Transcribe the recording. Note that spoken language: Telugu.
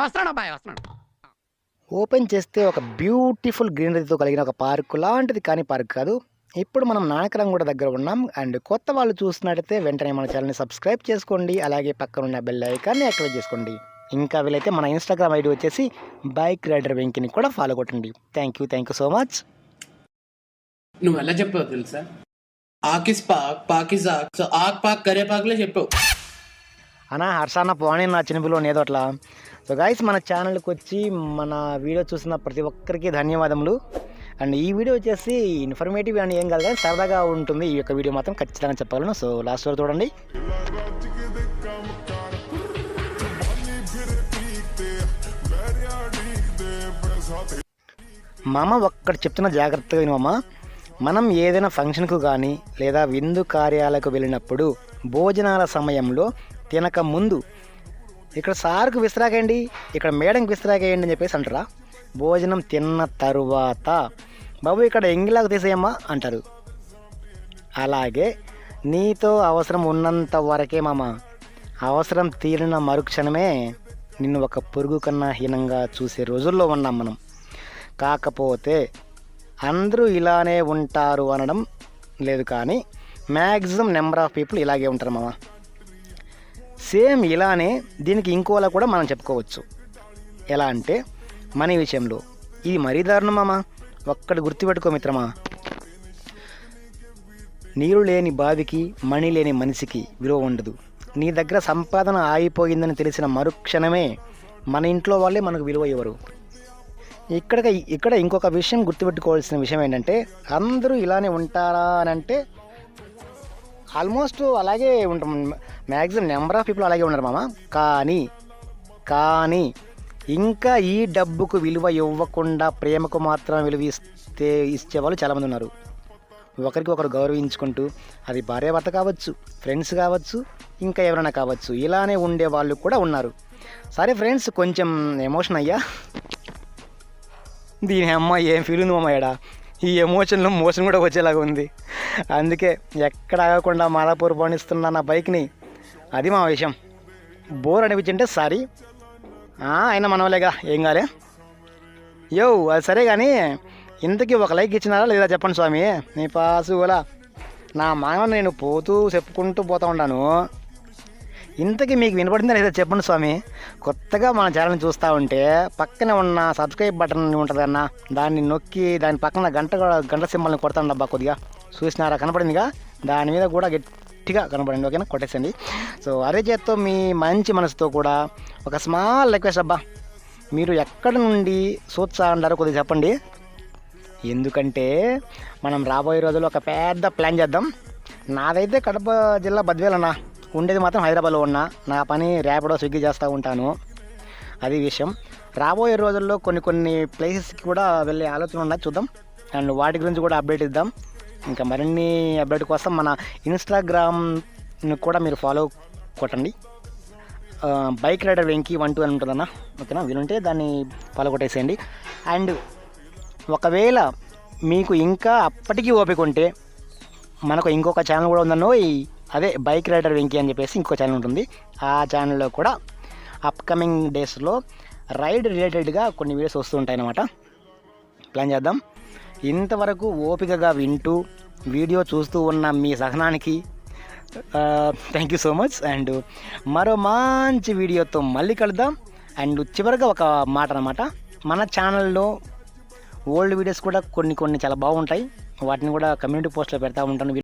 వస్తున్నాడు అబ్బాయి, వస్తున్నాడు. ఓపెన్ చేస్తే ఒక బ్యూటిఫుల్ గ్రీనరీతో కలిగిన ఒక పార్కు లాంటిది, కానీ పార్క్ కాదు. ఇప్పుడు మనం నానకరంగూడ దగ్గర ఉన్నాం. అండ్ కొత్త వాళ్ళు చూస్తున్నట్టయితే వెంటనే మన ఛానల్ని సబ్స్క్రైబ్ చేసుకోండి. అలాగే పక్కన ఉన్న బెల్ ఐకాన్ని యాక్టివేట్ చేసుకోండి. ఇంకా వీలైతే మన ఇన్స్టాగ్రామ్ ఐడి వచ్చేసి బైక్ రైడర్ వెంకిని కూడా ఫాలో కొట్టండి. Thank you so much. నువ్వు ఎలా చెప్పావు తెలుసా? ఆకిస్ పాక్ పాకిస్ ఆక్, సో ఆక్ పాక్ కరే పాక్లే చెప్పావు అన్నా. హర్షాన్న పోనీ నా చిన్నపిల్లో ఏదో అట్లా. సో గైస్, మన ఛానల్కి వచ్చి మన వీడియో చూసిన ప్రతి ఒక్కరికి ధన్యవాదములు. అండ్ ఈ వీడియో వచ్చేసి ఇన్ఫర్మేటివ్ అని ఏం కాదు కానీ సరదాగా ఉంటుంది. ఈ యొక్క వీడియో మాత్రం ఖచ్చితంగా చెప్పగలను. సో లాస్ట్ వరకు చూడండి. మామ ఒక్కటి చెప్తున్న జాగ్రత్తగా విను మామ. మనం ఏదైనా ఫంక్షన్కు కానీ లేదా విందు కార్యాలకు వెళ్ళినప్పుడు భోజనాల సమయంలో తినక ముందు ఇక్కడ సార్కు విసిరాకేయండి, ఇక్కడ మేడంకి విసిరాకేయండి అని చెప్పేసి అంటారా. భోజనం తిన్న తరువాత బాబు ఇక్కడ ఎంగిలాకు తీసేయమ్మా అంటారు. అలాగే నీతో అవసరం ఉన్నంత వరకే మామ. అవసరం తీరిన మరుక్షణమే నిన్ను ఒక పురుగు కన్నా హీనంగా చూసే రోజుల్లో ఉన్నాం మనం. కాకపోతే అందరూ ఇలానే ఉంటారు అనడం లేదు, కానీ మ్యాక్సిమం నెంబర్ ఆఫ్ పీపుల్ ఇలాగే ఉంటారు మామ. సేమ్ ఇలానే దీనికి ఇంకోలా కూడా మనం చెప్పుకోవచ్చు. ఎలా అంటే మనీ విషయంలో ఇది మరీ దారుణం మామ. ఒక్కటి గుర్తుపెట్టుకో మిత్రమా, నీరు లేని బావికి మణి లేని మనిషికి విలువ ఉండదు. నీ దగ్గర సంపాదన ఆగిపోయిందని తెలిసిన మరుక్షణమే మన ఇంట్లో వాళ్ళే మనకు విలువ ఇవ్వరు. ఇక్కడ ఇంకొక విషయం గుర్తుపెట్టుకోవాల్సిన విషయం ఏంటంటే, అందరూ ఇలానే ఉంటారా అని అంటే ఆల్మోస్ట్ అలాగే ఉంటాం. మ్యాక్సిమం నెంబర్ ఆఫ్ పీపుల్ అలాగే ఉన్నారు మామ. కానీ ఇంకా ఈ డబ్బుకు విలువ ఇవ్వకుండా ప్రేమకు మాత్రం విలువ ఇచ్చేవాళ్ళు చాలామంది ఉన్నారు. ఒకరికి ఒకరు గౌరవించుకుంటూ, అది భార్యాభర్త కావచ్చు, ఫ్రెండ్స్ కావచ్చు, ఇంకా ఎవరైనా కావచ్చు, ఇలానే ఉండే వాళ్ళు కూడా ఉన్నారు. సరే ఫ్రెండ్స్, కొంచెం ఎమోషన్ అయ్యా. దీని అమ్మ ఏం ఫీల్ ఉంది మామ. ఈ ఎమోషన్లో మోషన్ కూడా వచ్చేలాగా ఉంది. అందుకే ఎక్కడ ఆగకుండా మాదాపూర్ పోనిస్తున్నా నా బైక్ని. అది మా విషయం. బోర్ అనిపించింటే సారీ, అయినా మనవలేగా, ఏం కాలే. అది సరే కానీ ఇంతకీ ఒక లైక్ ఇచ్చినారా లేదా చెప్పండి స్వామి. నీ పాసు కూడా నా మానవ నేను చెప్పుకుంటూ పోతూ ఉన్నాను. ఇంతకీ మీకు వినపడిందా లేదా చెప్పండి స్వామి. కొత్తగా మన ఛానల్ని చూస్తూ ఉంటే పక్కనే ఉన్న సబ్స్క్రైబ్ బటన్ ఉంటుంది అన్న, దాన్ని నొక్కి దాని పక్కన గంట సింబల్ని కొడతాను అబ్బా. కొద్దిగా చూసినారా, కనపడిందిగా, దాని మీద కూడా గట్టిగా కనపడింది. ఓకేనా, కొట్టేసండి. సో అదే చేత్తో మీ మంచి మనసుతో కూడా ఒక స్మాల్ రిక్వెస్ట్ అబ్బా, మీరు ఎక్కడి నుండి చూస్తా ఉంటారో కొద్దిగా చెప్పండి. ఎందుకంటే మనం రాబోయే రోజుల్లో ఒక పెద్ద ప్లాన్ చేద్దాం. నాదైతే కడప జిల్లా బద్వేల్ అన్న, ఉండేది మాత్రం హైదరాబాద్లో ఉన్నా. నా పని ర్యాపిడో స్విగ్గీ చేస్తూ ఉంటాను. అది విషయం. రాబోయే రోజుల్లో కొన్ని ప్లేసెస్కి కూడా వెళ్ళే ఆలోచన ఉన్నాయి, చూద్దాం. అండ్ వాటి గురించి కూడా అప్డేట్ ఇద్దాం. ఇంకా మరిన్ని అప్డేట్ కోసం మన ఇన్స్టాగ్రామ్ని కూడా మీరు ఫాలో కొట్టండి. బైక్ రైడర్ వెంకీ 12 అని ఉంటుందన్న. ఓకేనా, వీలుంటే దాన్ని ఫాలో కొట్టేసేయండి. అండ్ ఒకవేళ మీకు ఇంకా అప్పటికీ ఓపిక ఉంటే మనకు ఇంకొక ఛానల్ కూడా ఉందన్నో, అదే బైక్ రైడర్ వెంకీ అని చెప్పేసి ఇంకో ఛానల్ ఉంటుంది. ఆ ఛానల్లో కూడా అప్కమింగ్ డేస్లో రైడ్ రిలేటెడ్గా కొన్ని వీడియోస్ వస్తూ ఉంటాయి అన్నమాట. ప్లాన్ చేద్దాం. ఇంతవరకు ఓపికగా వింటూ వీడియో చూస్తూ ఉన్న మీ సహనానికి thank you so much. And మరో మంచి వీడియోతో మళ్ళీ కలుద్దాం. అండ్ చివరిగా ఒక మాట అన్నమాట, మన ఛానల్లో ఓల్డ్ వీడియోస్ కూడా కొన్ని చాలా బాగుంటాయి. వాటిని కూడా కమ్యూనిటీ పోస్ట్లో పెడతా ఉంటాను.